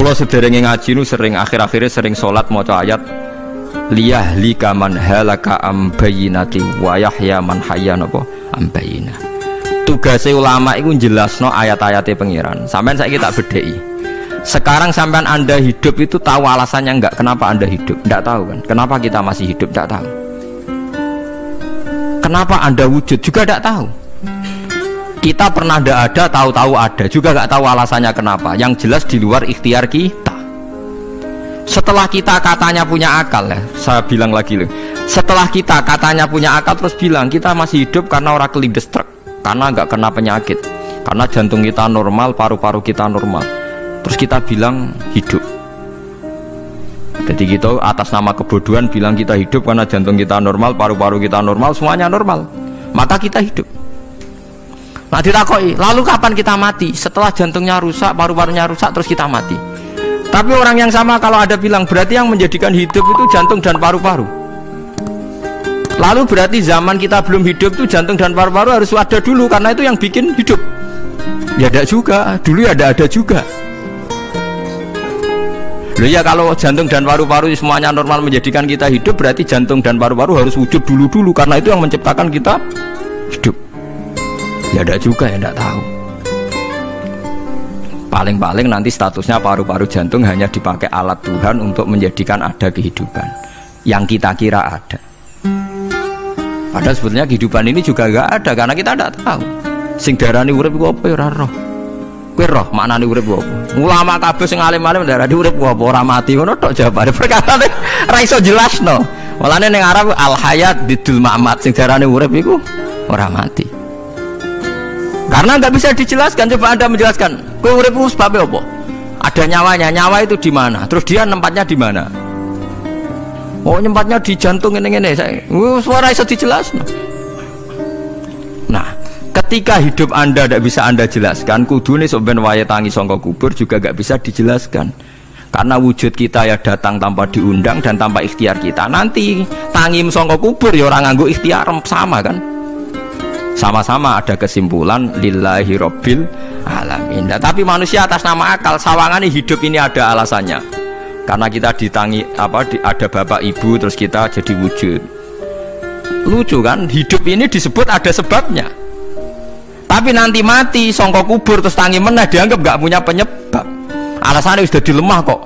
Kula sederenge ngaji nu sering akhir-akhirnya sering salat maca ayat liyahlika man halaka am bayyinati wa yahya man hayya napa am bayyinah. Tugase ulama iku jelasno ayat-ayate pengiran. Sampeyan saiki tak bedheki. Sekarang sampean Anda hidup itu tahu alasannya enggak? Kenapa Anda hidup? Enggak tahu kan? Kenapa kita masih hidup? Enggak tahu. Kenapa Anda wujud? Juga enggak tahu. Kita pernah enggak ada, tahu-tahu ada, juga enggak tahu alasannya kenapa. Yang jelas di luar ikhtiar kita. Setelah kita katanya punya akal ya, saya bilang lagi loh. Setelah kita katanya punya akal terus bilang kita masih hidup karena orang kelindes truk, karena enggak kena penyakit, karena jantung kita normal, paru-paru kita normal. Terus kita bilang hidup. Jadi kita atas nama kebodohan bilang kita hidup karena jantung kita normal, paru-paru kita normal, semuanya normal. Maka kita hidup. Nah ditakoi, lalu kapan kita mati? Setelah jantungnya rusak, paru-parunya rusak, terus kita mati. Tapi orang yang sama kalau ada bilang berarti yang menjadikan hidup itu jantung dan paru-paru. Lalu berarti zaman kita belum hidup itu jantung dan paru-paru harus ada dulu karena itu yang bikin hidup. Ya ada juga, dulu ya ada juga. Loh ya kalau jantung dan paru-paru semuanya normal menjadikan kita hidup, berarti jantung dan paru-paru harus wujud dulu karena itu yang menciptakan kita hidup. Ya ada juga ya tidak tahu. Paling-paling nanti statusnya paru-paru jantung hanya dipakai alat Tuhan untuk menjadikan ada kehidupan yang kita kira ada. Padahal sebetulnya kehidupan ini juga enggak ada karena kita tidak tahu. Sing darani urip ku apa ya ora roh. Kowe roh maknane urip apa? Ulama kabeh sing alim-alim darani urip apa ora mati ngono tok jawabane. Perkarane ora iso jelasno. Walane ning Arab al hayat bidul mamat sing darani urip iku ora mati. Karena nggak bisa dijelaskan, coba Anda menjelaskan. Kowe urip ku sebab apa? Ada nyawanya, nyawa itu di mana? Terus dia nempatnya di mana? Oh, nyempatnya di jantung ngene-ngene. Suara iso dijelasno. Nah, ketika hidup Anda tidak bisa Anda jelaskan, kudune sok ben wae tangi sangka kubur juga nggak bisa dijelaskan. Karena wujud kita ya datang tanpa diundang dan tanpa ikhtiar kita. Nanti tangi sangka kubur ya ora nganggo ikhtiar sama kan? Sama-sama ada kesimpulan lillahi rabbil alamin. Nah, tapi manusia atas nama akal sawangane hidup ini ada alasannya. Karena kita ditangi ada bapak ibu terus kita jadi wujud. Lucu kan? Hidup ini disebut ada sebabnya. Tapi nanti mati sangka kubur terus tangi meneh dianggap gak punya penyebab. Alasannya sudah dilemah kok.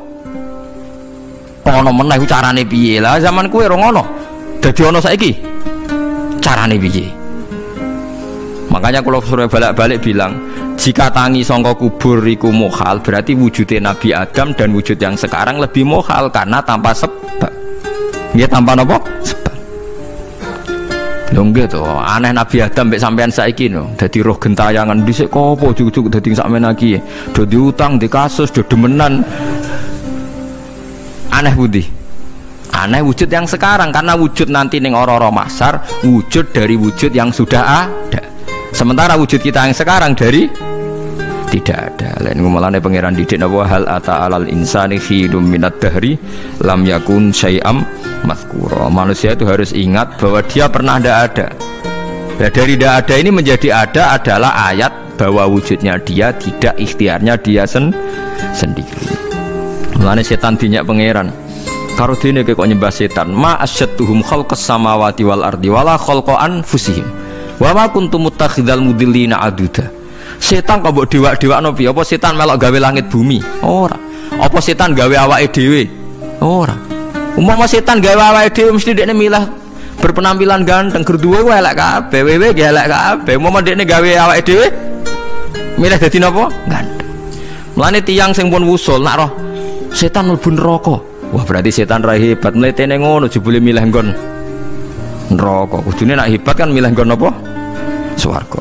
Ono meneh carane piye? Lah zaman kuwe ora ngono. Dadi ono saiki. Carane piye? Makanya kalau suruh balik-balik bilang jika tangi sangka kubur iku mukhal berarti wujudnya Nabi Adam dan wujud yang sekarang lebih mukhal karena tanpa sebab. Dia tanpa apa? Sebab. Lho gitu, aneh Nabi Adam mbek sampean saiki no. Dadi roh gentayangan dhisik kopo cucuk dadi sakmen iki. Do diutang di kasus do demenan. Aneh budi. Aneh wujud yang sekarang karena wujud nanti ning ora-ora mahsyar wujud dari wujud yang sudah ada. Sementara wujud kita yang sekarang dari tidak ada. Lain ngomongane pangeran didik napa hal ata alal insani khidum minad dahri lam yakun syai'am mazkura. Manusia itu harus ingat bahwa dia pernah tidak ada. Nah, dari tidak ada ini menjadi ada adalah ayat bahwa wujudnya dia tidak ikhtiarnya dia sendiri. Mulane setan dinyak pangeran. Karo dene kok nyembah setan, ma asyadduhum khalqas samawati wal ardi wala khalqa anfusihim. Wa ma kuntum muttakhidhal mudillina aduda. Setan kok mbok dewak-dewakno piye? Apa setan melok gawe langit bumi? Ora. Apa setan gawe awake dhewe? Ora. Umpama setan gawe awake dhewe mesti dekne milah berpenampilan ganteng, gerduwe ku elek kabeh, wewe ge elek kabeh. Umpama dekne gawe awake dhewe milih dadi napa? Ganteng. Mulane tiyang sing pun wusul nak roh setan mlebu neraka. Wah, berarti setan ra hebat, mletene ngono jebule milih nggon neraka. Kudune nak hebat kan milih nggon apa? Swarga.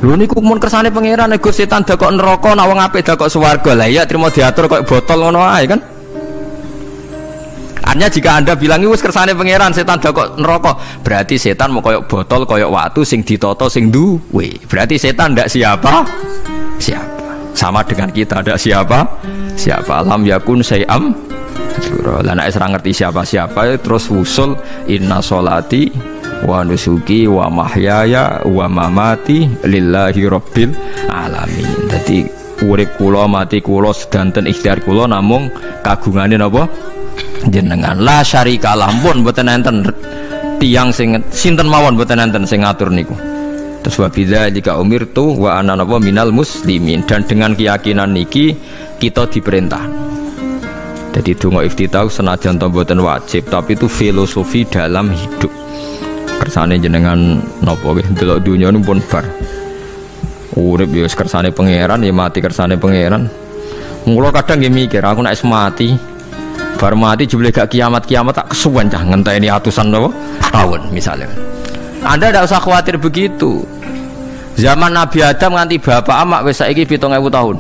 Lho niku mun kersane pangeran nek setan dakok neraka nak wong apik dakok swarga. Lah iya trimo diatur kok botol ngono ae kan. Artinya jika Anda bilang wis kersane pangeran setan dakok neraka, berarti setan mau koyok botol koyok watu sing ditata sing duwe. Berarti setan ndak siapa? Sama dengan kita ndak siapa? Lam yakun syai'am. Lah nek ora ngerti siapa-siapa terus usul inna sholati wa nusuki wa mahyaya wa mamati lillahi rabbil alamin. Jadi urip kula mati kula sedanten ikhtiar kula namung kagungane napa jenengan. La syarikalah pun mboten enten tiyang sing sinten mawon mboten enten sing ngatur niku. Terus wa bidzalika umirtu wa ana napa minal muslimin, dan dengan keyakinan niki kita diperintah. Jadi donga iftitah senajan to mboten wajib, tapi itu filosofi dalam hidup. Kersane jenengan napa nggih delok dunya pun bar. Urip ya kersane pangeran, ya mati kersane pangeran. Mula kadang nggih mikir, aku nek mati, bar mati jebule gak kiamat-kiamat tak kesuwen cah ngenteni atusan napa tahun misalnya. Anda tidak usah khawatir begitu. Zaman Nabi Adam nganti bapak amak wis saiki 7.000 tahun.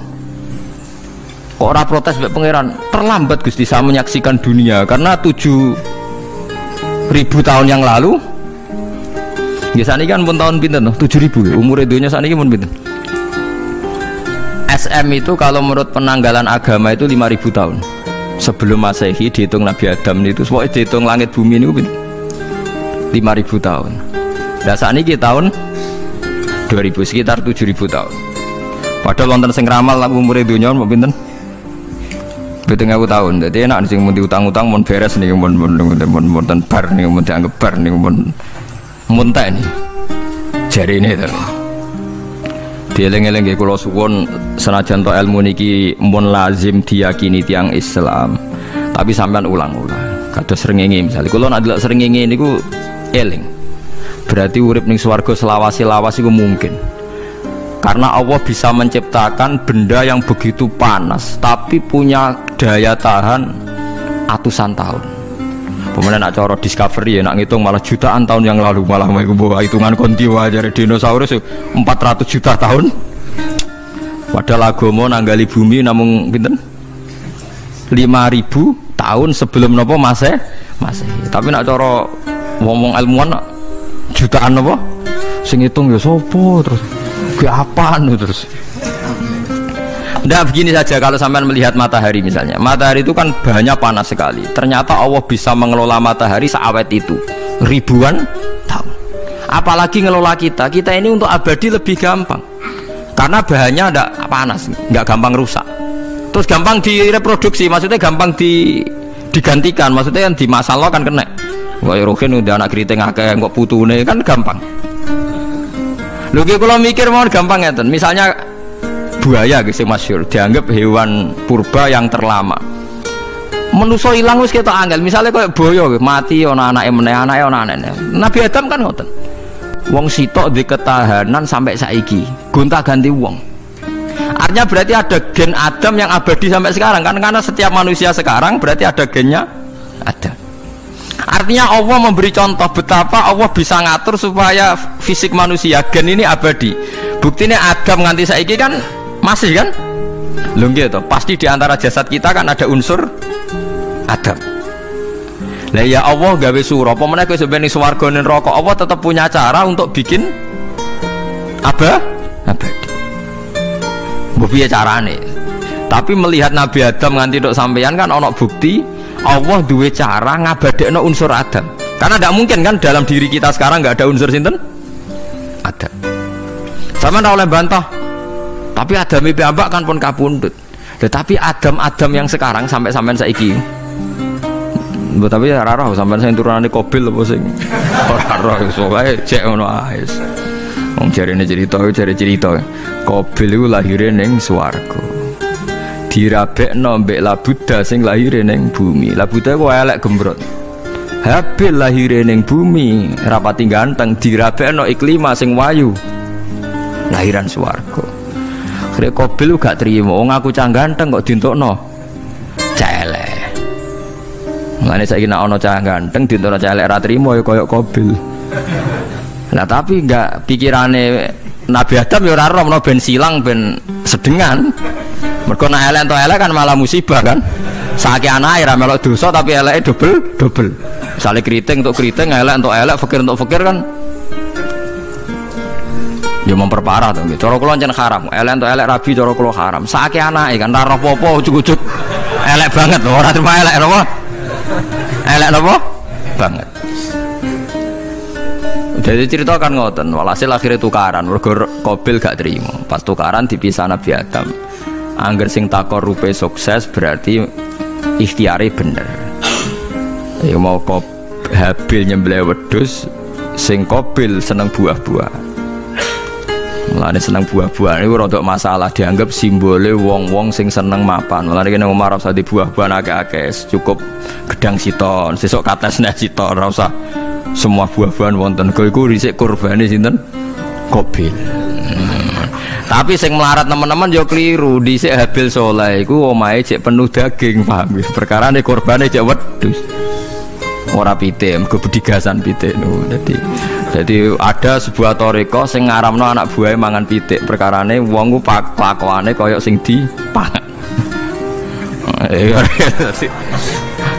Kok ora protes mbek pangeran? Terlambat Gusti saya menyaksikan dunia karena 7.000 tahun yang lalu. Nggih sakniki kan pun tahun pinten toh? 7.000. Umur dunia sakniki pun pinten? SM itu kalau menurut penanggalan agama itu 5.000 tahun. Sebelum Masehi dihitung Nabi Adam itu, pokoknya dihitung langit bumi ini 5.000 tahun. Dan saat ini tahun 2000 sekitar 7.000 tahun. Padahal wonten sing ramal umur dunia mau pinten? 7.000 tahun. Jadi enak sing mun diutang-utang mun beres nih mun bar nih mun dianggap bar nih mun muntah nih. Jari ini to. Dieling-eling nggih kula suwun senajan to ilmu niki mun lazim diyakini tiyang Islam. Tapi sampean ulang-ulang. Kados srengenge misalnya kula nek ndelok srengenge niku eling. Berarti urip ning swarga selawase-lawas iku mungkin. Karena Allah bisa menciptakan benda yang begitu panas tapi punya daya tahan atusan tahun. Pemenang nak cara discovery ya nak ngitung malah jutaan tahun yang lalu, malah bawa hitungan kontiwa dari dinosaurus 400 juta tahun. Padahal agama nanggali bumi namung pinten 5.000 tahun sebelum nopo Masehi. Tapi nak cara ngomong ilmuwan jutaan nopo sing ngitung ya sopo terus ke apaan terus. Nah begini saja, kalau sampean melihat matahari misalnya, matahari itu kan bahannya panas sekali. Ternyata Allah bisa mengelola matahari seawet itu ribuan tahun. Apalagi ngelola kita ini untuk abadi lebih gampang. Karena bahannya ada panas, nggak gampang rusak. Terus gampang direproduksi, maksudnya gampang digantikan, maksudnya yang di masa lalu kan kena. Wah rohin udah anak keriting akeh kok putune kan gampang. Lho kalau mikir mau gampang ya, misalnya buaya gitu masyhur dianggap hewan purba yang terlama. Menuso ilang wis ketok angel. Misalnya kayak buaya mati ana anake meneh, anake ana anene. Nabi Adam kan ngoten. Wong sitok di ketahanan sampai saiki, gonta-ganti wong. Artinya berarti ada gen Adam yang abadi sampai sekarang kan, karena setiap manusia sekarang berarti ada gennya Adam. Artinya Allah memberi contoh betapa Allah bisa ngatur supaya fisik manusia gen ini abadi. Buktinya Adam nganti saiki kan masih kan? Lho nggih to, pasti di antara jasad kita kan ada unsur Adam. Lah ya Allah gawe sura, apa meneh kowe sampeyan ning swarga ning neraka, Allah tetap punya cara untuk bikin abadi. Mbok piye carane? Tapi melihat Nabi Adam nganti tok sampeyan kan ana bukti Allah duwe cara ngabadekno unsur Adam. Karena tidak mungkin kan dalam diri kita sekarang nggak ada unsur sinten? Adam. Sama ora oleh bantah. Tapi Adam piyambak kan pun kapundhut. Tetapi Adam yang sekarang sampai sampean saiki. Mbok tapi ora roh sampean sing turunane Qabil apa sing ora roh soalé cek ngono ae. Wong jarene cerita. Qabil iku lahire ning swarga. Dirabekno mbek Labuda sing lahire ning bumi. Labuda kok elek gembrot. Habil lahire ning bumi, rapati ganteng, dirabekno Iklima sing wayu. Lahiran swarga. Akhire Qabil gak trimo, wong aku cah ganteng kok dientukno celek. Mulane saiki nek ana cah ganteng dientukno celek ra trimo ya kaya Qabil. Nah tapi enggak pikirane Nabi Adam ya ora roh ben silang ben sedengan. Mergo nek elek entuk elek kan malah musibah kan. Saiki anake ra melok dosa tapi eleke double. Misale keriting untuk keriting, elek untuk elek, fakir untuk fakir kan. Ya memperparah to nggih. Cara kula ncen haram. Elek untuk elek rabi cara kula haram. Saiki anake kan ra apa-apa ujug-ujug elek banget lho, ora terima elek napa? Elek napa? Banget. Jadi cerita kan ngoten, walhasil akhirnya tukaran, mergo Qabil gak terima. Pas tukaran dipisah Nabi Adam. Angger sing takorupe sukses berarti ikhtiare bener. Ya mau kok Habil nyembelih wedhus, sing Qabil seneng buah-buah. Mulane seneng buah-buahan iku rada masalah, dianggap simbole wong-wong sing seneng mapan. Mulane kene Umar ora usah di buah-buahan akeh-akeh, cukup gedang siton, sesuk katesne siton, ora usah semua buah-buahan wonten. Iku dhisik kurbane sinten? Qabil. Tapi sing melarat teman-teman yo keliru, dhisik Habil saleh iku omahe cek penuh daging, paham ya? Perkarane kurbane cek wedhus. Ora pitik, mergo bedigasan pitik niku. Jadi ada sebuah toriko sing ngaramno anak buahe mangan pitik. Perkarane wong ku kelakuane kaya sing dipangan.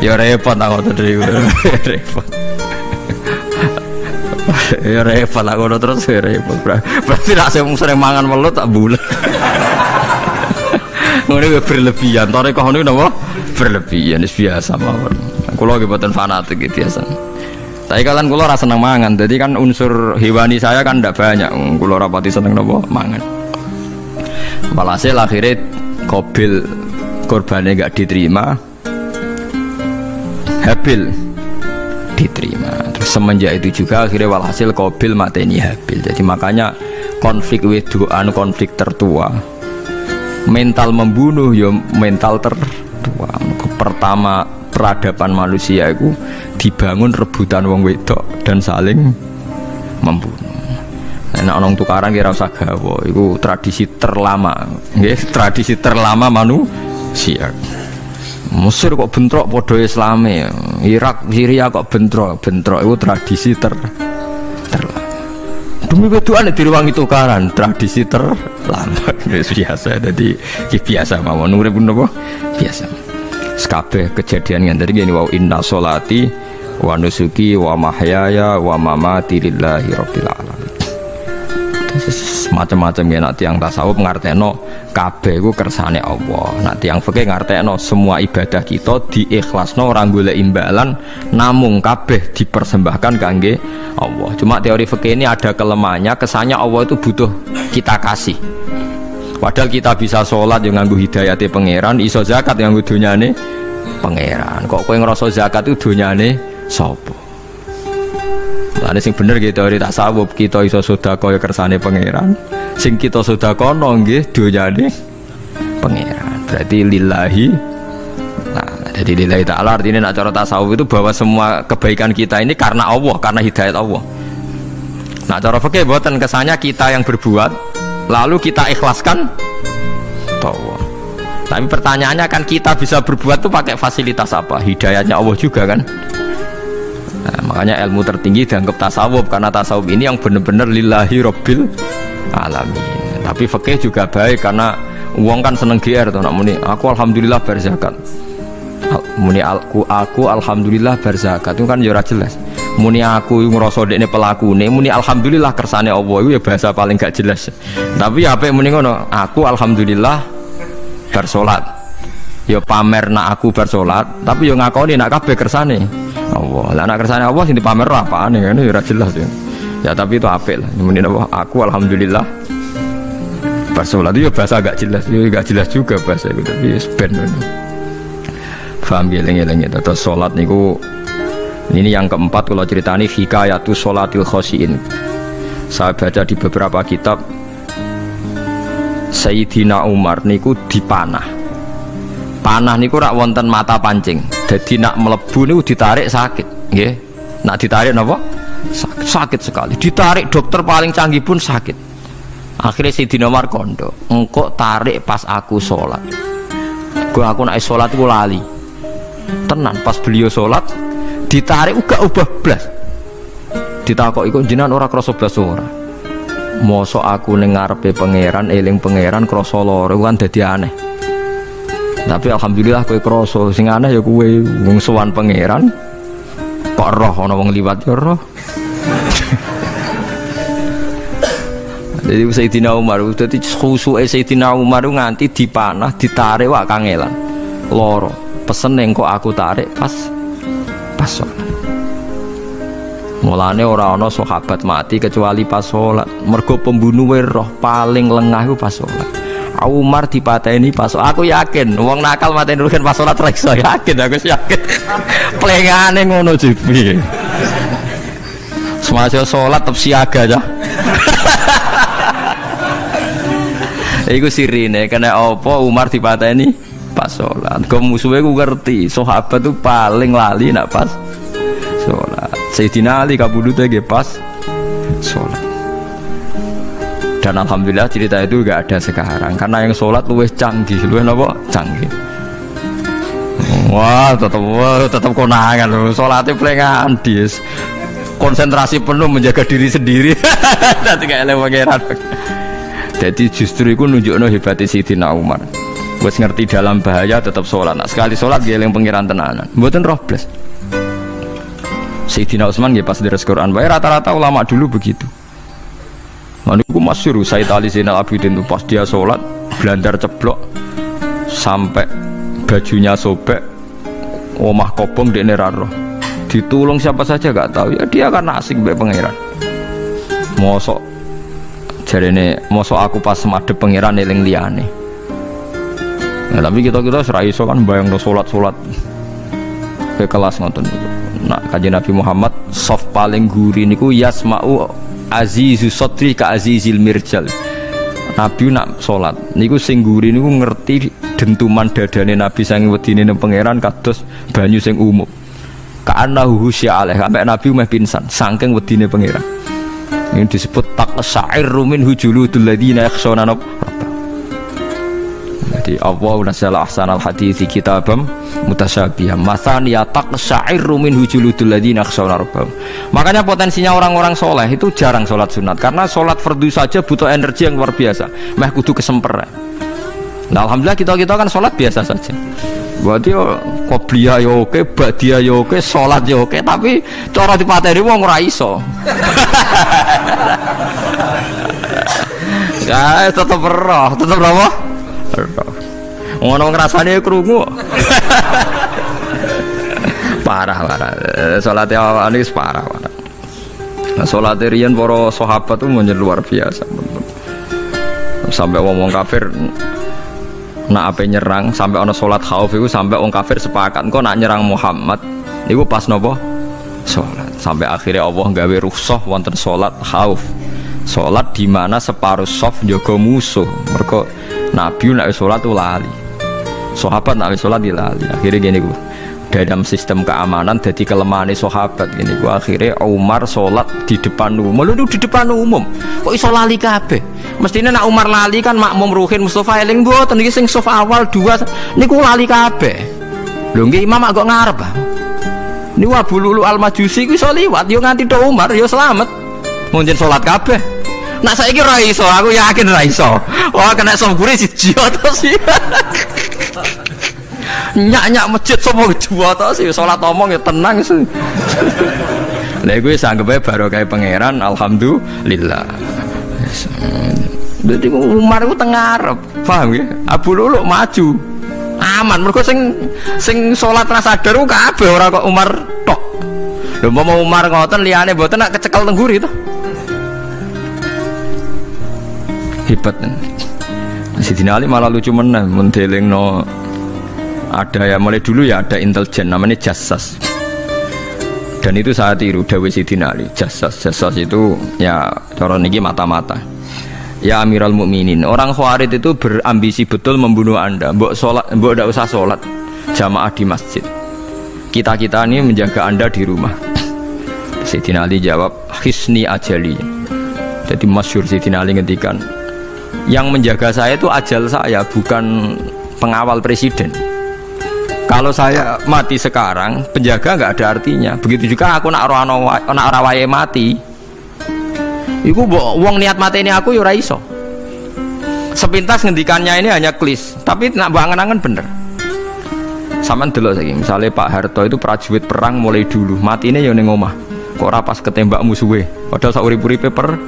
Ya repot aku tadi. Repot. Ya repot aku terus repot. Berarti nek sering mangan welut tak bulet. Ngono berlebihan. Toriko niku napa? Berlebihan, biasa mawon. Kulo nggih boten fanatik gitu biasa. Tapi kalian kulo rasa seneng mangan, jadi kan unsur hewani saya kan ndak banyak. Kulo rapati seneng nopo mangan. Walhasil akhirnya Qabil korbannya nggak diterima, Habil diterima. Terus semenjak itu juga akhirnya walhasil Qabil mateni Habil. Jadi makanya konflik wedoan, konflik tertua, mental membunuh ya mental tertua. Pertama peradaban manusia itu dibangun rebutan wong wedok dan saling membunuh. Nek ana tukaran kira usah gawa, iku tradisi terlama, nggih, tradisi terlama manusia. Mesir kok bentrok padha Islame, Irak, Syria kok bentrok iku tradisi terlama. Demi wedokan direwangi tukaran, tradisi terlama. Biasa, jadi biasa mawon urip napa? Biasa. Sekabeh kejadian yang tadi gini, wa inna sholati wa nusuki wa mahyaya wa mamati lillahi rabbil alamin. Macam-macam ya, nak tiang tasawuf ngartekno kabeh iku kersane Allah. Nak tiang fikih ngartekno semua ibadah kita diikhlasno ora golek imbalan, namung kabeh dipersembahkan kangge Allah. Cuma teori fikih ini ada kelemahannya, kesannya Allah itu butuh kita kasih. Padahal kita bisa sholat yang nganggu hidayati pangeran, iso zakat yang nganggu dunyane pangeran. Kok kowe ngerasa zakat itu dunyane sapa? Lane sing bener gitu teori tasawuf, kita iso sedekah ya kersane pangeran. Sing kita sedekahno nggih dunyane pangeran. Berarti lillahi. Nah, jadi lillahi ta'ala artinya nak cara tasawuf itu bahwa semua kebaikan kita ini karena Allah, karena hidayat Allah. Nah, cara fikih mboten kesannya kita yang berbuat lalu kita ikhlaskan bahwa. Tapi pertanyaannya kan kita bisa berbuat tuh pakai fasilitas apa? Hidayahnya Allah juga kan. Nah, makanya ilmu tertinggi dianggap tasawuf, karena tasawuf ini yang benar-benar lillahi rabbil alamin. Tapi fikih juga baik karena uang kan seneng GR tuh, nak muni aku alhamdulillah berzakat. Muni aku alhamdulillah berzakat itu kan ya ora jelas. Muni aku ngrasa dekne pelakune, muni alhamdulillah kersane Allah itu ya bahasa paling gak jelas. Tapi ya apik muni ngono, aku alhamdulillah bersolat. Ya pamer nak aku bersolat, tapi ya ngakoni nak kabeh kersane Allah. Lah nak kersane Allah sing dipamer apane kan ya ora jelas ya. Ya tapi itu apik lah. Muni apa? Aku alhamdulillah bersolat itu ya bahasa gak jelas. Ya gak jelas juga bahasa itu, tapi ben ngono. Paham geleng-geleng ya, terus salat niku ini yang keempat kalau ceritani hikayatu sholatil khosyin. Saya baca di beberapa kitab Sayyidina Umar niku dipanah. Panah niku rak wonten mata pancing. Jadi nak melebu niku ditarik sakit, nggih. Nak ditarik napa? Sakit sekali. Ditarik dokter paling canggih pun sakit. Akhirnya Sayyidina Umar kondo, engkau tarik pas aku sholat. Aku nak sholat aku lali. Tenan pas beliau sholat ditarik uga ubah blas. Ditakoki kok jenengan ora krasa blas ora. Mosok aku ning ngarepe pangeran eling pangeran krasa lara kan dadi aneh. Tapi alhamdulillah kowe krasa, sing aneh ya kowe wong sowan pangeran kok roh ana wong liwat ya roh. Jadi Sayyidina Umar dadi khusuke Sayyidina Umar nganti dipanah ditarik wak kangelan. Lara. Pesen yang kok aku tarik pas sholat. Mulane ora ana sahabat mati kecuali pas sholat. Mergo pembunuh roh paling lengah itu pas sholat. Pak Umar dipateni pas aku yakin wong nakal mateni rugen pas salat ra iso yakin aku yakin plengane ngono jipi semasa salat tetep siaga aja iku sirine kena apa Umar dipateni pas salat kok musuhe ku ngerti sahabat tuh paling lali nak pas salat Sayyidina Ali kabudute nggih pas salat. Dan alhamdulillah cerita itu gak ada sekarang karena yang sholat luwih canggih, luwih napa? Canggih. Wah, tetap konangan loh. Sholatnya pelengahan dis. Konsentrasi penuh menjaga diri sendiri. Nanti kayak lewat pangeran. Jadi justru itu nunjukno hebatnya Sayyidina Umar. Wes ngerti dalam bahaya tetap sholat. Nah, sekali sholat dia yang pangeran tenanan. Mboten roh blas. Sayyidina Utsman nggih pas deres Quran. Bae rata-rata ulama dulu begitu. Maniku masyhur Said Ali Zainal Abidin itu pas dia sholat blandar ceblok sampai bajunya sobek, omah kobong dekne ra roh. Ditulung siapa saja gak tahu ya dia karena asik mbek pangeran. Mosok jarene mosok aku pas madhep pangeran eling liyane. Nah, tapi kita ora iso kan bayangno salat-salat ke kelas ngoten niku. Nah, kanjeng Nabi Muhammad soft paling guri niku yasma'u azizu sotri ka azizil mirjal. Nabi nak sholat niku sing guri niku ngerti dentuman dadane Nabi saking wedine nang pangeran kados banyu sing umum. Ka'annahu husya alaih sampai Nabi meh pingsan saking wedine pangeran. Ini disebut taqsa'irru min hujuludul ladzina yakhshawna rabbah. Jadi Allah nazzala ahsanal hadithi kitabam mutasyabiham masaniya taqsa'irru min hujuludul ladzina yakhshawna rabbah. Makanya potensinya orang-orang soleh itu jarang sholat sunat karena sholat fardu saja butuh energi yang luar biasa. Meh kudu kesemper. Nah, alhamdulillah kita kan sholat biasa saja. Berarti qobliyah yo oke, ba'diyah yo oke, sholat yo oke, tapi cara dipateni wong ora iso. Guys, tetep roh, tetep apa? Ngono ngrasane krungu. Parah. Salate awake wis parah. Nah, salate riyen para sahabat tuh menjadi luar biasa. Sampai wong kafir nak ape nyerang, sampai ana salat khauf iku sampai wong kafir sepakat kok nak nyerang Muhammad niku pas napa? Salat. Sampai akhirnya Allah gawe rukhsah wonten salat khauf. Salat di mana separuh shaf njaga musuh. Mergo Nabi nek salat tuh lali. Sahabat nek salat dilali. Akhirnya gini ku. Dalam sistem keamanan jadi kelemahan sahabat gini ku akhirnya Umar salat di depan umum. Lalu di depan umum. Kok iso lali kabeh? Mestine nak Umar lali kan makmum ruhin Mustofa eling mboten iki sing shaf awal dua niku lali kabeh. Lho nggih imam kok ngarep. Niku Abu Lulu Al-Majusi ku iso liwat yo nganti tok Umar yo slamet. Munjen salat kabeh. Nak saiki ra iso, aku yakin ra iso. Wah kena sombure siji to sih. Nyak masjid sapa dua to sih salat omong ya tenang sih. Lha iku wis anggepe barokah pangeran alhamdulillah. Dadi Umar ku teng ngarep, paham nggih? Abu Lulu maju. Aman mergo sing salat ra sadar ku kabeh ora kok Umar tok. Lho mau Umar ngoten liyane mboten nak kecekel teng guri to. Hebat kan. Sayyidina Ali malah lucu meneh mendelingno ada ya mulai dulu ya ada intelijen namanya jassas. Dan itu saya tiru dawuh Sayyidina Ali. Jassas itu ya cara niki mata-mata. Ya Amirul Mukminin, orang Khawarij itu berambisi betul membunuh Anda. Mbok ndak usah salat jamaah di masjid. Kita ini menjaga Anda di rumah. Sayyidina Ali jawab, "Hisni ajali." Jadi masyhur Sayyidina Ali ngendikan, yang menjaga saya itu ajal saya, bukan pengawal presiden. Kalau saya mati sekarang, penjaga nggak ada artinya. Begitu juga aku nak ora wae mati. Iku wong niat mati ini aku yo ora iso. Sepintas ngendikannya ini hanya klis, tapi nak bangen-angen bener. Sampeyan delok saiki, misalnya Pak Harto itu prajurit perang mulai dulu, matine yo ning omah. Kok ora pas ketembak musuhe, padahal sak urip-uripe perang.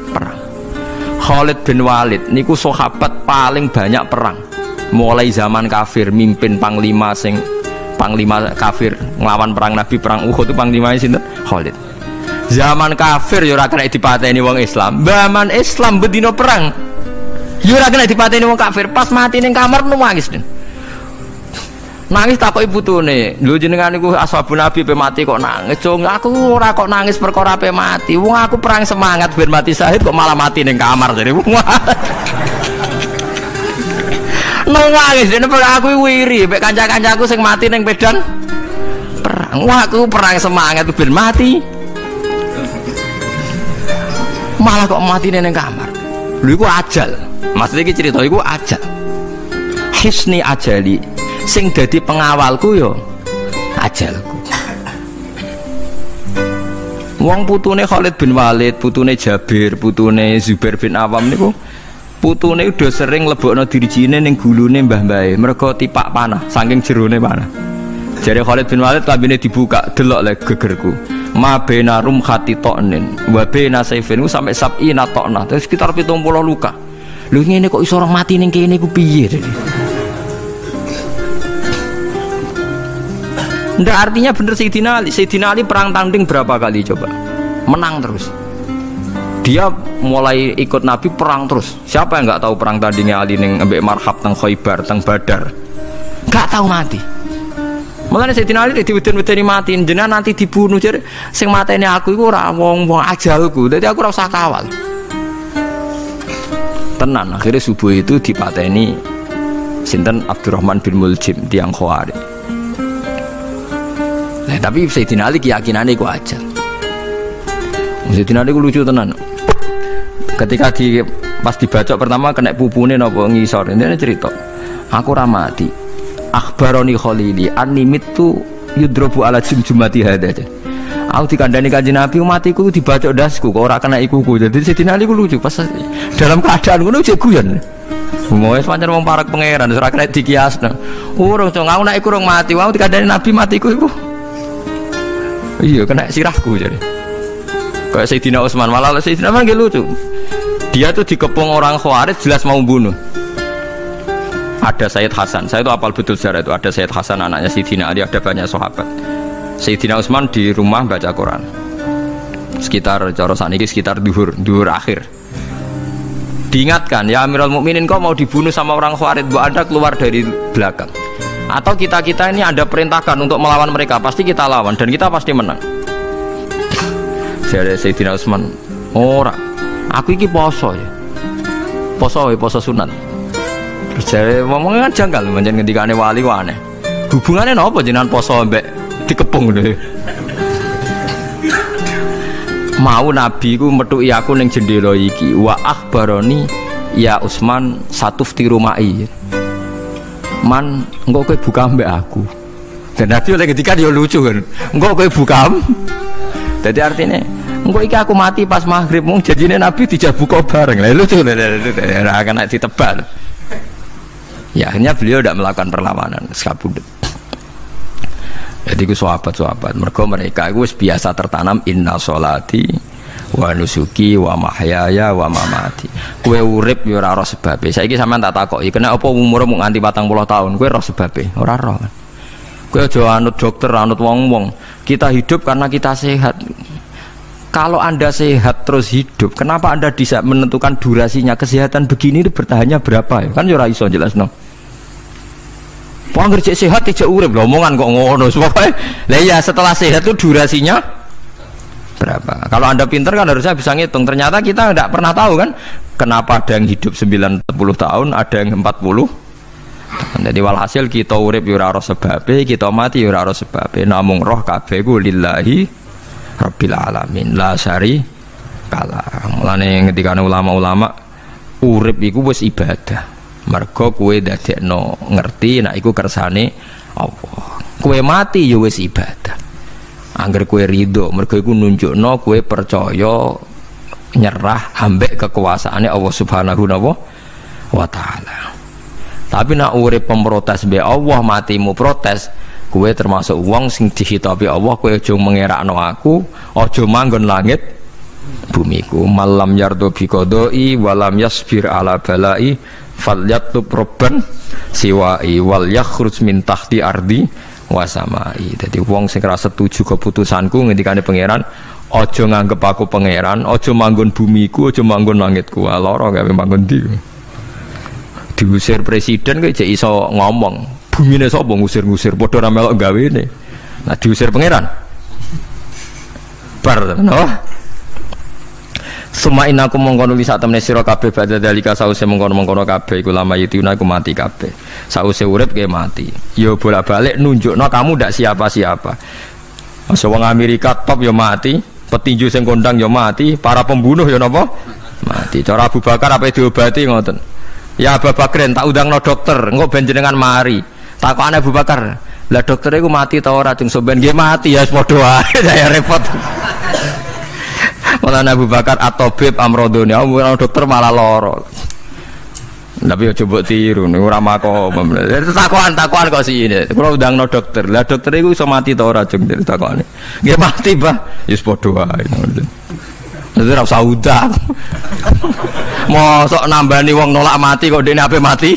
Khalid bin Walid niku sahabat paling banyak perang. Mulai zaman kafir mimpin panglima kafir nglawan perang Nabi perang Uhud itu panglimane sinten? Khalid. Zaman kafir ya ora kena dipateni wong Islam. Zaman Islam bedino perang Ya ora kena dipateni wong kafir, pas mati ning kamar nangis. Nangis takoki putune, lho jenengan niku ashabun nabi pe mati kok nangis. Cung, aku ora kok nangis perkara pe mati. Wong aku perang semangat ben mati syahid kok malah mati ning kamar jare. Nangis dene aku wiri mek kanca-kancaku sing mati ning medan perang. Wah, aku perang semangat ben mati. Malah kok mati ning kamar. Lho iku ajal. Maksudnya iki cerita iku ajal. Hisni ajali sing dadi pengawalku yo ajalku. Wong putune Khalid bin Walid, putune Jabir, putune Zubair bin Awam niku putune udah sering lebokno dirijine ning gulune mbah-mbahe mergo tipak panah saking jerone panah. Jare Khalid bin Walid lambene dibuka, delok le gegerku. Ma bena rum khati to'nin wa bena saifin sampai sab'ina to'na, terus sekitar 70 luka. Lho ngene kok iso orang mati ning kene ku piye? Ndak, artinya bener Sayyidina Ali. Sayyidina Ali perang tanding berapa kali coba? Menang terus. Dia mulai ikut Nabi perang terus. Siapa yang nggak tahu perang tandingnya Ali ning ambek Marhab teng Khaibar, teng Badar? Nggak tahu mati. Mulane Sayyidina Ali diweden-wedeni mati, jenengan nanti dibunuh jare sing mateni aku iku ora wong-wong ajalku. Dadi aku ora usah kawal. Tenan, akhirnya subuh itu dipateni sinten Abdurrahman bin Muljim tiang Khawarij. Nah, tapi Sayyidina Ali keyakinannya itu aja. Sayyidina Ali itu lucu tenan. Ketika pas dibacok pertama kena pupune napa ngisor. Ini cerita. Aku ramati. Akhbaroni Khalili annimitu yudrobu ala jumjumati hada. Aku dikandani Kanjeng Nabi matiku dibacok dasku kok ora kena ikuku. Jadi Sayyidina Ali itu lucu pas dalam keadaan ngono cek guyon. Moe pancen wong parek pangeran ora kena dikiasno. Urung cong aku nek iku urung mati, aku dikandani Nabi matiku iku. Iya kena sirahku jadi. Kayak Sayyidina Utsman, malah Sayyidina Utsman nggih lucu. Dia tuh dikepung orang Khawarij jelas mau bunuh. Ada Sayyid Hasan, saya itu apal betul sejarah itu. Ada Sayyid Hasan anaknya Sayyidina Ali, ada banyak sahabat. Sayyidina Utsman di rumah baca Quran. Sekitar cara saniki sekitar duhur akhir. Diingatkan, ya Amirul Mukminin kok mau dibunuh sama orang Khawarij, Bu Anda keluar dari belakang. Atau kita ini ada perintahkan untuk melawan mereka, pasti kita lawan dan kita pasti menang. Jadi Sayyidina Utsman, ora, aku iki poso ya, poso sunat. Terus jadi ngomongnya kan janggal, macam ngendikane wali wane. Hubungannya apa jenengan poso mbek dikepung deh. Mau Nabi ku metuki aku ning jendela iki, wa akhbaroni ya Utsman satufti rumai. Man, engkau kowe buka mbak aku. Dan Nabi oleh ketika dia lucu kan, engkau kowe buka. Jadi artinya, engkau iki aku mati pas maghrib, mung jadinya Nabi tidak buka bareng. Lah lucu, akan ditebal. Ya akhirnya beliau tidak melakukan perlawanan, sekabudut. Jadi ku sahabat-sahabat, mereka itu biasa tertanam inna sholati wa nusuki wa mahyaya wa mamati. Kowe urip ya ora roh sebabe. Saiki sampean tak takoki, kena apa umurmu nganti 40 tahun? Kowe roh sebabe? Ora roh. Kowe aja anut dokter, anut wong-wong. Kita hidup karena kita sehat. Kalau Anda sehat terus hidup, kenapa Anda bisa menentukan durasinya? Kesehatan begini itu bertahannya berapa ya? Kan ya ora iso jelasno. Wong kerja sehat tidak urip lho, omongan kok ngono. Lah ya setelah sehat itu durasinya berapa? Kalau Anda pintar kan harusnya bisa ngitung. Ternyata kita tidak pernah tahu kan kenapa ada yang hidup 90 tahun, ada yang 40. Jadi walhasil kita urip ya ora sebabe, kita mati ya ora sebabe. Namung roh kabeh ku lillahi rabbil alamin la syari kala. Mulane ngendikane ulama-ulama urip iku wis ibadah. Mergo kowe dadekno ngerti nek iku kersane Allah. Kowe mati ya wis ibadah. Angger kowe ridho, mergo iku nunjukno kowe percaya nyerah ambek kekuasaane Allah Subhanahu wa taala. Tapi nek urip pemprotes be Allah, matimu protes, kowe termasuk wong sing dihitabi Allah, kowe aja mengerakno aku, aja manggon langit bumiku. Malam yardo bi qodoi walam yasbir ala balai falyatub robban siwai wal yakhruj min tahti ardi wasamai. Jadi wong sing ora setuju keputusanku ngendikane pangeran, aja nganggep aku pangeran, aja manggon bumiku, aja manggon langitku. Lara gawe manggon ndi. Diusir presiden kok jek iso ngomong. Bumine sapa ngusir-ngusir padha ra melok gawene. Nah diusir pangeran. Bar no. Suma inaku mongkono li sak temene sira kabeh badha dalika sause mongkono-mongkono kabeh iku lama yutuna iku mati kabeh. Sause urip ke mati. Ya bolak-balik nunjukno kamu ndak siapa-siapa. Masa wong Amerika top ya mati, petinju sing kondang ya mati, para pembunuh ya napa? Mati. Cara Abu Bakar apa diobati ngoten. Ya Abu Bakar tak undangno dokter, engko ben jenengan mari. Takokane Abu Bakar, lah dokter iku mati ta ora? Jeng sampean nggih mati ya padha wae saya repot. Malah Abu Bakar atau Beb Amrodoni, dokter malah loro. Tapi coba tiru, ora makom. Takokan kok sih ini. Kalau undangno dokter, lah dokter itu iso mati ta ora jeng takokane. Nggih mati, Pak. Wis padha wae. Dadi ora usah udang. Mosok nambani wong nolak mati kok dene ape mati?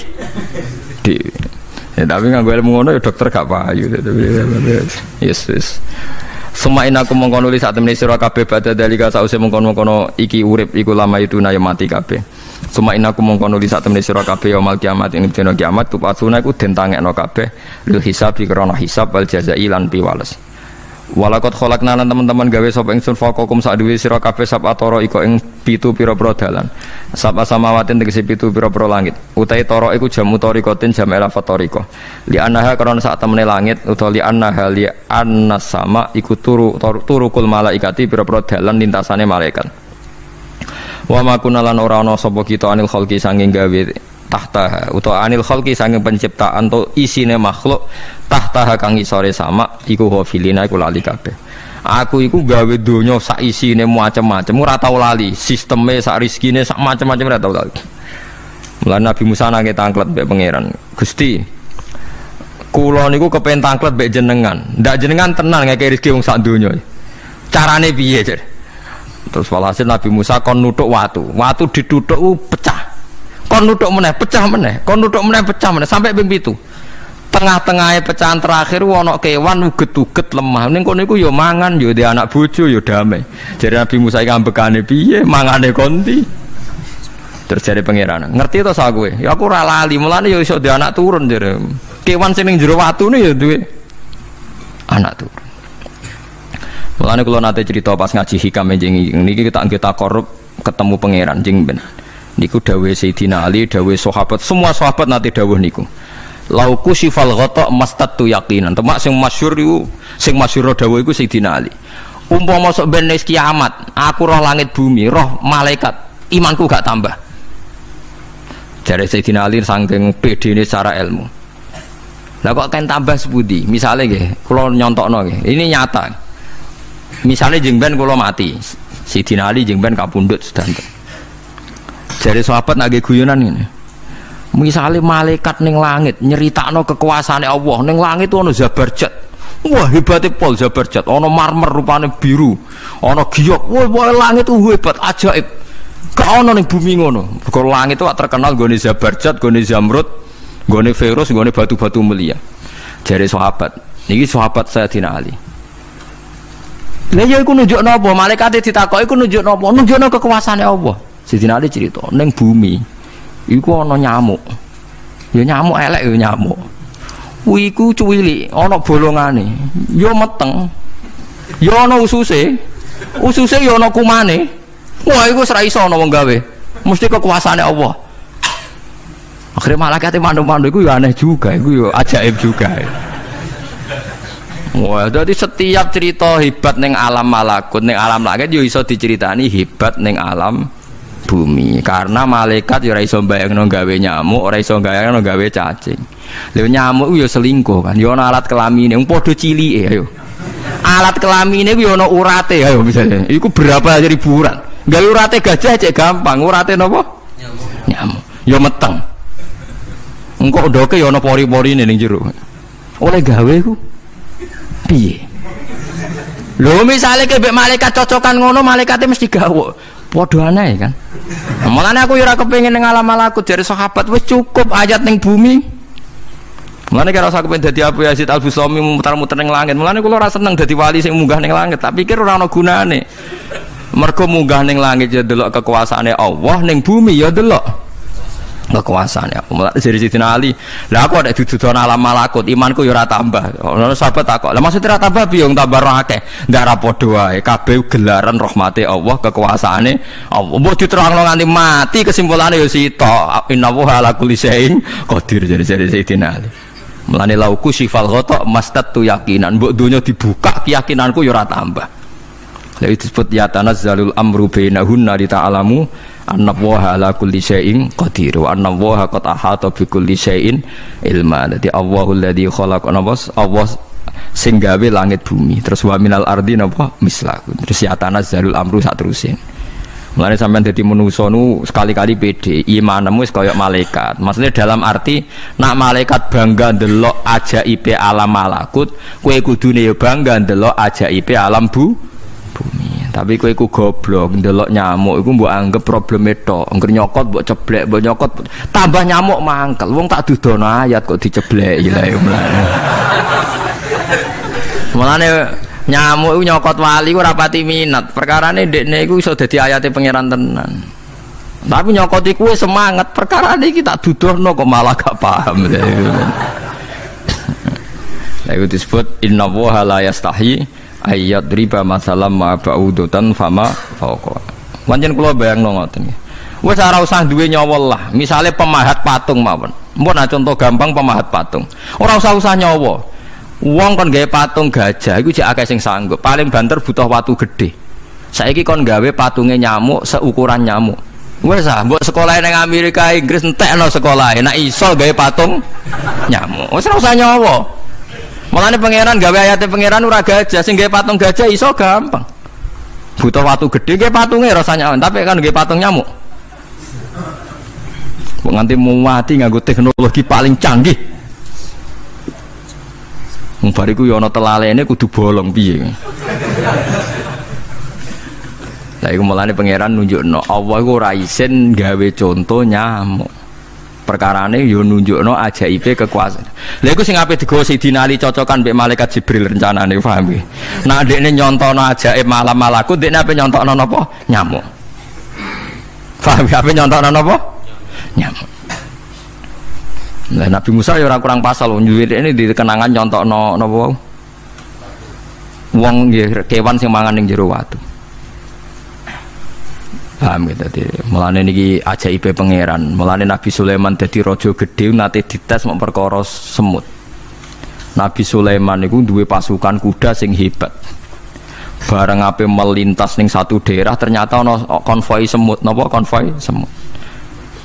Ya tapi nganggo ilmu ngono ya dokter gak payu. Yes. Semain aku mengkono li sak temene sira kabeh badha dalika sause mengkono-mengkono iki urip iku lama itu na ya mati kabeh. Semain aku mengkono li sak temene sira kabeh yaumul kiamat ing dina kiamat tupasuna iku den tangekno kabeh lil hisab krana hisab wal jazai lan piwales. Walakot kholakna lan teman-teman gawe sapa ingsun faqakum sak duwe sira kabeh sab atara iko ing pitu pira-pira dalan. Sab samawatin tegese pitu pira-pira langit. Utahe tara iku jamu tarikatin jam elafat tarika. Li annaha karena sak temene langit utawa li annaha li annas sama iku turukul malaikati pira-pira dalan lintasane malaikat. Wa ma kunalan ora ana sapa kita anil khalqi sanging gawe tahta utawa anil khalqi sanging penciptaan to isine makhluk tahta kang isore sama iku hafilina iku lali kabeh. Aku iku gawe donya sak isine macam-macam ora tau lali, sisteme sak rezekine sak macam-macam ora tau lali. Mulane Nabi Musa nangke tanglet mbek pangeran. Gusti, kula niku kepen tanglet mbek jenengan. Ndak jenengan tenan ngeke rezeki wong sak donya. Carane piye, Cer? Terus walhasil Nabi Musa kon nuthuk watu. Watu dituthuk pecah. Kon nuthuk meneh, pecah meneh. Kon nuthuk meneh, pecah meneh sampai ping 7. Tengah-tengahnya pecahan terakhir ana kewan uget-uget lemah. Ning kono iku ya mangan, ya di anak bojo ya damai. Jadi Nabi Musa iki ambekane piye? Mangane konti. Terus jare pangeran, ngerti to sak kowe? Ya aku ora lali, mulane ya iso di anak turun jare. Kewan sing ning jero watune ya duwe anak turun. Mulane kula nate cerita pas ngaji hikam jeneng niki kita korup ketemu pangeran jeng ben. Niku dawuh Sayyidina Ali, dawuh sahabat, semua sahabat nate dawuh niku. Lauku sifal ghata mastatu yaqinan. Temak sing masyhur iku, sing masyhur dawuh iku Sayyidina Ali. Umpama sok ben wis kiamat, aku roh langit bumi, roh malaikat, imanku gak tambah. Jare Sayyidina Ali saking pedene secara ilmu. Lah kok kan tambah sepundi? Misale nggih, kula nyontokno nggih. Ini nyata. Misale jeng ben kula mati. Sayyidina Ali jeng ben kapundhut sedanten. Jare sahabat nggih guyonan ngene. Misalnya malaikat ning langit nyeritakno kekuasaane Allah, ning langit ono Zabarjat. Wah hebate pol Zabarjat, ono marmer rupane biru, ono giok. Wah langit itu hebat, ajaib. Gak ono ning bumi ngono. Kalau langit itu terkenal gone Zabarjat, gone Zamrud, gone Firus, gone batu-batu mulia. Jare sahabat, niki sahabat Sayyidina Ali. Lah ya iku nunjukno apa? Malaikate ditakoki iku nunjukno apa? Nunjukno kekuasaane Allah. Sayyidina Ali cerita ning bumi iku ana nyamuk. Ya nyamuk elek ya nyamuk. Iku cuwili, ana bolongane. Ya meteng. Ya ana ususe. Ususe ya ana kumane. Wah iku ora iso ana wong gawe. Mesti kekuasaane Allah. Akhire malaikate mandu-mandu iku ya aneh juga, iku ya ajaib juga. Wah, jadi setiap cerita hebat ning alam malakut, ning alam langit ya iso diceritani hebat ning alam bumi, karena malaikat ya ora iso mbayangno gawe nyamuk, ora iso mbayangno gawe cacing. Lha nyamuk ya selingkuh kan, ya ana alat kelamine, wong padha cilike ayo. Alat kelamine ku ya ana urate ayo misalnya. Iku berapa ribuan. Gawe urate gajah cek gampang, urate napa? Nyamuk. Ya meteng. Engko ndoke ya ana pori-porine ning jero. Oleh gawe ku piye? Lho misale kebek malaikat cocokan ngono, malaikate mesti gawe. Padha aneh kan. Mulane aku ora kepengin ning alam malakut jare sahabat wis cukup ayat ning bumi. Mulane kira usah kepengin dadi Abu Yazid Al-Bustami muter-muter ning langit. Mulane kula ora seneng dadi wali sing munggah ning langit, tak pikir ora ana gunane. Mergo munggah ning langit ya delok kekuasaane Allah, ning bumi ya delok kekuasaan ya. Mulai dari Sayyidina Ali, lah aku ada dituduh alam malakut, imanku yo ora tambah. Ono sahabat takok, lah maksudnya ora tambah piye wong tambah roh akeh. Ndak ra padha wae, kabeh gelaran rahmate Allah, kekuasaane Allah. Mbok diterangno nganti mati kesimpulannya yo sita. Innallaha ala kulli syai'in qadir dari Sayyidina Ali. Mulane lauku sifal ghata mastatu yakinan, mbok donya dibuka keyakinanku yo ora tambah. Lha disebut ya tanazzalul amru bainahunna li ta'lamu annallaha ala kulli syai'in qadir wa annallaha qad ahata bi kulli syai'in ilma. Dadi Allahul ladzi khalaqana Allah sing gawe langit bumi. Terus wa minal ardi napa mislahu. Terus ya tanazzalul amru sak terusin. Mulane sampean dadi manusa nu sekali-kali pede, imanmu wis kaya malaikat. Maksudnya dalam arti nak malaikat bangga ndelok ajaibe alam malakut, kowe kudune ya bangga ndelok ajaibe alam bumi. Tapi kowe iku goblok ndelok nyamuk iku mbok anggap probleme tok. Engger nyokot mbok ceblek, mbok nyokot tambah nyamuk mangkel. Wong tak dudono ayat kok dicebleki lha ya mulane. Mulane nyamuk iku nyokot wali ora pati minat. Perkarane ndekne iku iso dadi ayate pangeran tenan. Tapi nyokot iku semangat, perkarane iki tak dudono kok malah gak paham. Lha iku disebut innallaha la yastahi ayat riba masalah ma ba'udutan fama fauqa. Pancen kula bayangno ngoten nggih. Wis ora usah duwe nyawa lah. Misale pemahat patung mawon. Mpun contoh gampang pemahat patung. Ora usah nyawa. Wong kon gawe patung gajah iku jek akeh sing sanggup. Paling banter butuh watu gede. Saiki kon gawe patunge nyamuk seukuran nyamuk. Wis ah, mbok sekolah ning Amerika Inggris entekno sekolah. Nek iso gawe patung nyamuk. Wis ora usah nyawa. Mulane pangeran gawe ayate pangeran ora gajah, sing gawe patung gajah iso gampang. Butuh watu gede gawe patunge rasanya, tapi kan gawe patung nyamuk. Kok nganti muwati nganggo teknologi paling canggih. Wong bariku yo ana telalene kudu bolong piye. Lah iku mulane pangeran nunjukno Allah iku ora isin gawe contoh nyamuk. Perkarane yo nunjukno ajaibe kekuasaan. Lha iku sing ape digawa Sayyidina Ali cocokan mbek malaikat Jibril rencanane paham nggih. Nek dekne nyontono ajaib malam malaku dekne ape nyontokno napa? Nyamuk. Paham ya ape nyontokno napa? Nyamuk. Lah Nabi Musa ya ora kurang pasal nyuwit ini di kenangan nyontokno napa wae. Wong nggih kewan sing mangan ning jero watu. Paham gitu tadi. Mulane niki ajaibe pangeran. Mulane Nabi Sulaiman dadi raja gedhe nate dites mok perkara semut. Nabi Sulaiman niku duwe pasukan kuda sing hebat. Bareng ape melintas ning satu daerah ternyata ana konvoi semut. Napa konvoi semut?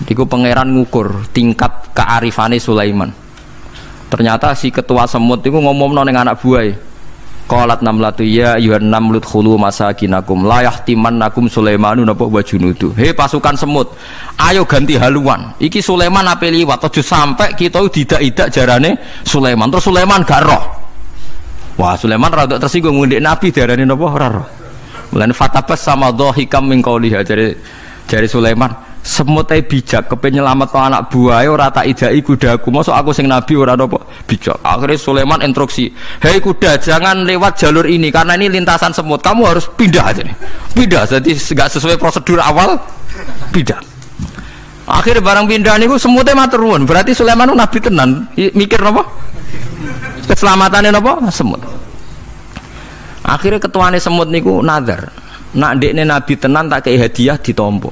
Niku pangeran ngukur tingkat kearifane Sulaiman. Ternyata si ketua semut niku ngomongno ning anak buahe. Qalat namlatu ya ayyuhan namlut khulu masakinakum la yahtimannakum Sulaimanu napa wa junudu. Hei pasukan semut, ayo ganti haluan. Iki Sulaiman ape liwat aja sampai kita didak-idak jarane Sulaiman. Terus Sulaiman gak roh. Wah, Sulaiman rada tersinggung ngendek Nabi diarani napa ora roh. Mulane fatabas sama dhahikam min qauliha jare Sulaiman, semut ae bijak kepen nyelametno anak buahe ora tak idai kudaku. Mosok aku sing nabi ora napa bijak. Akhirnya Sulaiman instruksi, "Hei kuda, jangan lewat jalur ini karena ini lintasan semut. Kamu harus pindah aja nih." Pindah, jadi enggak sesuai prosedur awal, pindah. Akhirnya barang pindah niku semutnya matur nuwun. Berarti Sulaiman nabi tenan. Mikir napa? Keselamatannya napa? Semut. Akhirnya ketuane semut niku nazar. Nak ndekne nabi tenan tak kei hadiah ditampa.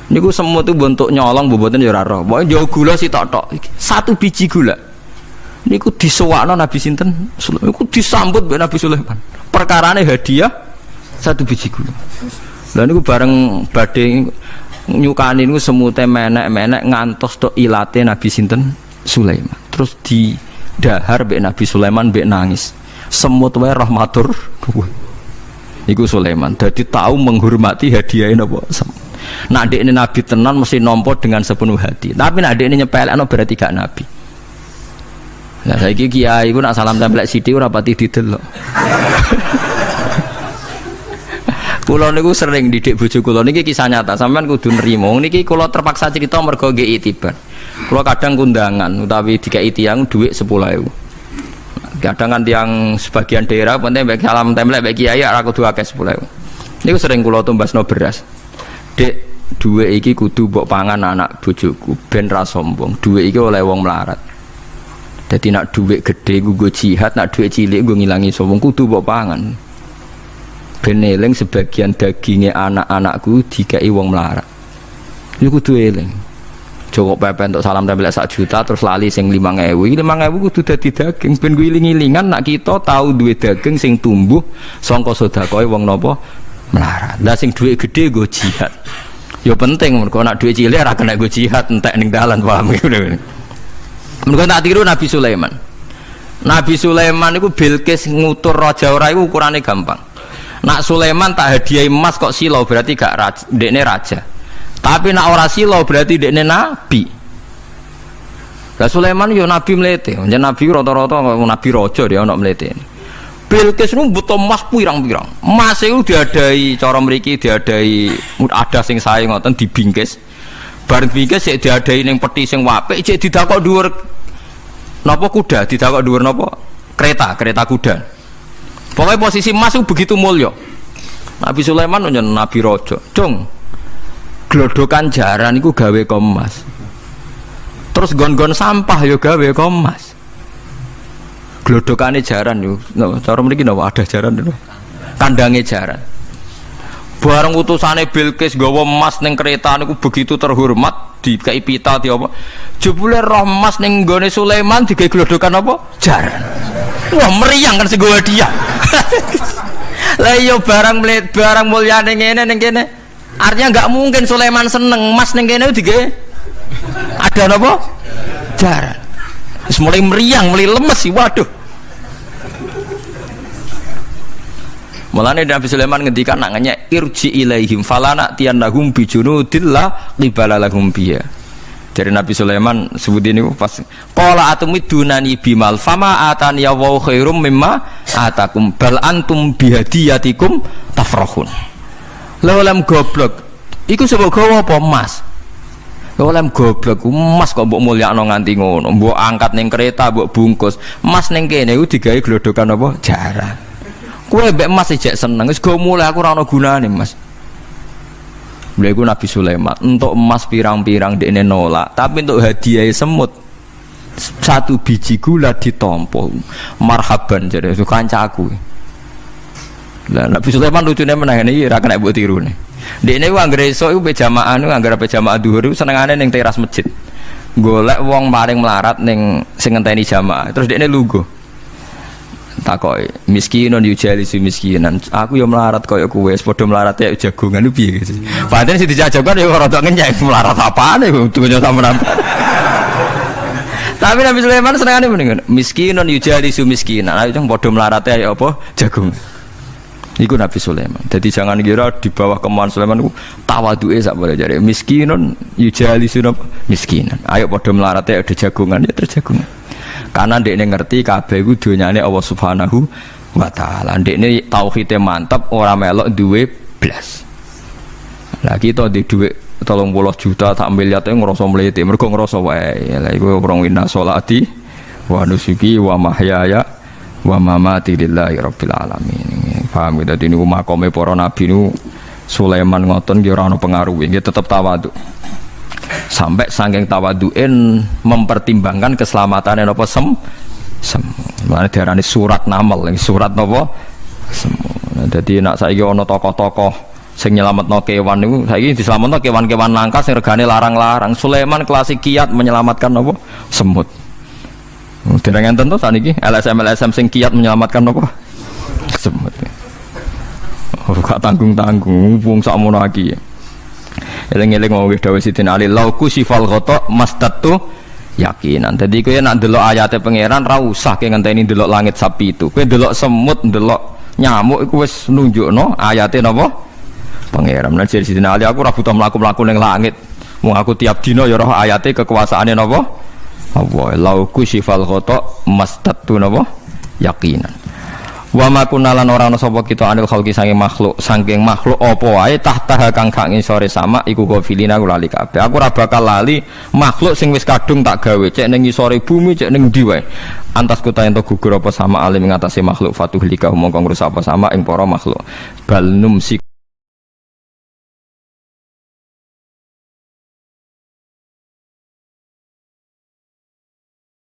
Niku semut itu bentuk nyolong boboten ya ora roh. Pokoke jauh gula sitok-tok. Satu biji gula. Niku disewakno Nabi sinten? Sulaiman. Niku disambut mbek Nabi Sulaiman. Perkarane hadiah satu biji gula. Lah niku bareng badhe nyukani niku semute menek-menek ngantos tok ilate Nabi sinten? Sulaiman. Terus didahar mbek Nabi Sulaiman mbek nangis. Semut wae rahmatur. Iku Sulaiman. Dadi tahu menghormati hadiah napa? Nak dekne nabi tenan mesti nampa dengan sepenuh hati. Tapi nak dekne nyepelekno berarti gak nabi. Lah saiki kiai iku nak salam tempel sithik ora pati didelok. Kula niku sering didik bojo kula niki kisah nyata, sampean kudu nrimo. Niki kula terpaksa cerita mergo nggih itibar. Kula kadang kundangan utawi dikai tiyang dhuwit 10.000. Kadang kan tiyang sebagian daerah penting salam tempel kiai ora kudu akeh 10.000. Niku sering kula tumbasno beras. Dek, dhuwit iki kudu mbok pangan anak bojoku ben ra sombong. Dhuwit iki oleh wong melarat. Dadi nak dhuwit gedhe nggo jihad, nak dhuwit cilik nggo ngilangi sombong kudu mbok pangan. Ben eling sebagian daginge anak-anakku dikai wong melarat. Iku kudu eling. Joko pepen untuk salam tempel 1 juta terus lali sing 5.000. 5.000 kudu dadi daging ben guling-gilingan nak kita tahu duwe daging sing tumbuh sangka sedekahe wong napa melarat. Lah sing dhuwit gedhe nggo jihad. Ya penting mergo nak dhuwit cilik ora kena nggo jihad entek ning dalan paham ngene. Mergo tak tiru Nabi Sulaiman. Nabi Sulaiman iku Bilqis ngutur raja ora iku ukurane gampang. Nak Sulaiman tak hadiahi emas kok silo berarti gak raja, ndekne raja. Tapi nak ora silo berarti dekne nabi. Lah Sulaiman yo nabi mlete, jeneng nabi rata-rata nabi raja dia ana mlete. Bilqis nu butuh emas pirang-pirang. Emas iku diadai cara mriki diadai ada sing sae ngoten dibingkis. Bar bingkis sik diadai ning peti sing apik cek didakok dhuwur napa kuda, didakok dhuwur napa kereta kuda. Pokoknya posisi emas itu begitu mulia. Nabi Sulaiman nyen nabi raja. Cung glodokan jaran iku gawe emas. Terus gon-gon sampah yo gawe emas. Glodokane jaran yo. Cara mriki napa ada jaran lho. Kandange jaran. Bareng utusane Bilqis nggawa emas ning kereta niku begitu terhormat, dikai pita di apa. Jebule roh emas ning nggone Sulaiman digawe glodokan apa? Jaran. Wah meriang kan sing gawe dia. Lah yo barang mulyane ngene ning kene. Artinya enggak mungkin Sulaiman seneng emas ning kene digawe ada napa? Jaran. Wis mulai meriang, mulai lemes sih, waduh. Mulane Nabi Sulaiman ngendikan nak ngenyek irji ilaihim falana tiyannahum bijunudillah qibala lahum biya. Dari Nabi Sulaiman sebut ini pas qala atumidunani bimal fama atani ya wa khairum mimma atakum bal antum bihadiyatikum tafrahun. Lem goblok iku sebab gawa apa emas. Lem goblok emas kok mbok mulyakno nganti ngono, mbok angkat ning kereta, mbok bungkus. Emas ning kene iku digawe glodokan apa? Jaran. Kowe mbek emas ijek seneng, wis go mulai aku ora ana gunane, Mas. Lha iku Nabi Sulaiman, entuk emas pirang-pirang dekne nolak, tapi untuk hadiah semut 1 biji gula ditampa. Marhaban jare kancaku. Lah Nabi Sulaiman lucune meneh iki ora kena mbok tirune. Dekne ku anggere esuk iku pe jamaah niku anggere pe jamaah dhuwur iku senengane ning teras masjid. Golek wong maring melarat ning sing ngenteni jamaah. Terus dekne lungguh. Takoki, miskinun yujalisu miskinan. Aku yo melarat kaya kowe, padha melarat ya jagongan piye gitu. Padahal sing dijajakan yo rada ngenyek melarat apane dunya sampean. Tapi Nabi Sulaiman senengane mendingan miskinun yujalisu miskinan. Ayo padha melarat ya apa jagung. Iku Nabi Sulaiman. Jadi jangan kira di bawah kemauan Sulaiman itu tawaduke sak boleh jare. Miskinun yujalisun miskinan. Ayo padha melarate ada jagungan ya terjagungan. Karena ndekne ngerti kabeh iku donyane Allah Subhanahu wa taala. Ndekne tauhide mantep ora melok duwe blas. Lah kita di dhuwit 30 juta tak miliar e ngrasa mlete. Mergo ngrasa wae. Lah iku wong wina sholati wa nusuki wa mahyaya wa mamati lillahi rabbil alamin. Paham gitu, ini makome para nabi ini Sulaiman ngoten nggih ora ana pengaruhe, nggih tetep tawadhu. Sampai saking tawadhuin mempertimbangkan keselamatan napa Mulane diarani surat namel, surat napa semu. Dadi nek saiki ana tokoh-tokoh sing nyelametno kewan niku saiki diselametno kewan-kewan langka sing regane larang-larang. Sulaiman klasik kiat menyelamatkan napa semut. Dereng enten to saniki LSM sing kiat menyelamatkan napa semut. Gak tanggung-tanggung wong sakmono iki. Eling-eling wong wis dawuh Sidin Ali lauku sifal ghata mastatu yakinan. Dadi kowe nek ndelok ayate pangeran ra usah ke ngenteni ndelok langit sapi itu. Kowe ndelok semut, ndelok nyamuk iku wis nunjukno ayate napa pangeran. Lan Sidin Ali aku ora butuh mlaku-mlaku ning langit. Wong aku tiap dina ya roh ayate kekuasaane napa? Allah lauku sifal ghata mastatu napa yakinan. Wa ma kunalan ora ana sapa kita anil khalqi saking makhluk apa wae tahta kang gak ngisore sama iku gofilina lali kabeh. Aku ora bakal lali makhluk sing wis kadung tak gawe cek ning ngisore bumi cek ning ndi wae. Antas kuta ento gugur apa sama alim ngatasi makhluk fatuhlika mongko ngrusak apa sama ing para makhluk. Bal numsi